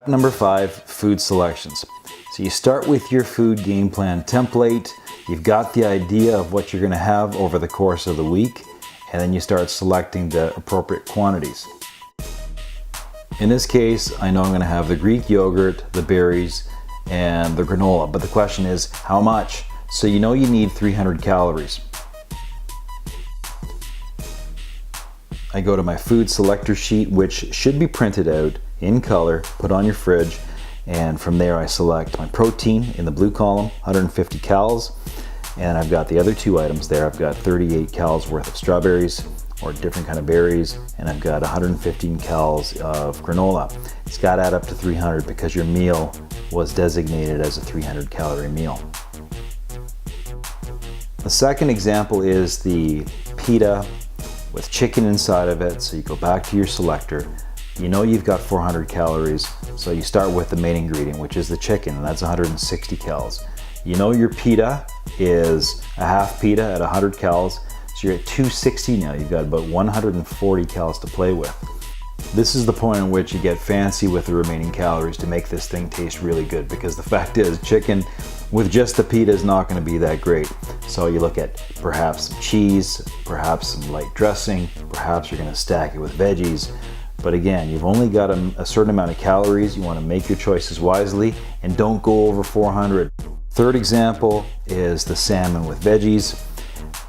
Number 5, food selections. So you start with your food game plan template. You've got the idea of what you're going to have over the course of the week, and then you start selecting the appropriate quantities. In this case, I know I'm going to have the Greek yogurt, the berries, and the granola, but the question is how much? So you know you need 300 calories. I go to my food selector sheet, which should be printed out in color, put on your fridge, and from there I select my protein in the blue column, 150 calories, and I've got the other two items there. I've got 38 calories worth of strawberries or different kind of berries, and I've got 115 calories of granola. It's got to add up to 300 because your meal was designated as a 300 calorie meal. The second example is the pita with chicken inside of it. So you go back to your selector. You know you've got 400 calories, so you start with the main ingredient, which is the chicken, and that's 160 calories. You know your pita is a half pita at 100 calories, so you're at 260 now. You've got about 140 calories to play with. This is the point in which you get fancy with the remaining calories to make this thing taste really good, because the fact is chicken with just the pita is not going to be that great. So you look at perhaps some cheese, perhaps some light dressing, perhaps you're going to stack it with veggies. But again, you've only got a certain amount of calories. You want to make your choices wisely and don't go over 400. Third example is the salmon with veggies.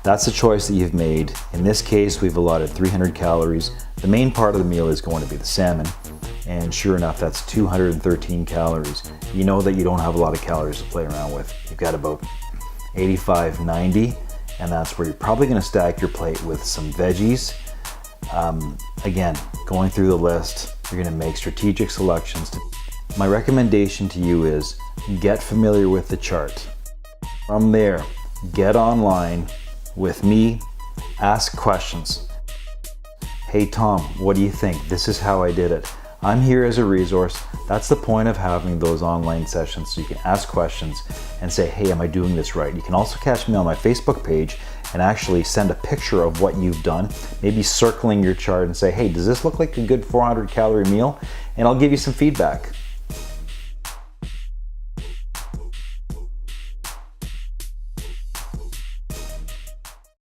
That's a choice that you've made. In this case, we've allotted 300 calories. The main part of the meal is going to be the salmon. And sure enough, that's 213 calories. You know that you don't have a lot of calories to play around with. You've got about 85, 90, and that's where you're probably going to stack your plate with some veggies. Again, going through the list, you're going to make strategic selections. My recommendation to you is get familiar with the chart. From there, get online with me, ask questions. Hey Tom, what do you think? This is how I did it. I'm here as a resource. That's the point of having those online sessions, so you can ask questions and say, hey, am I doing this right? You can also catch me on my Facebook page and actually send a picture of what you've done, maybe circling your chart and say, hey, does this look like a good 400 calorie meal? And I'll give you some feedback.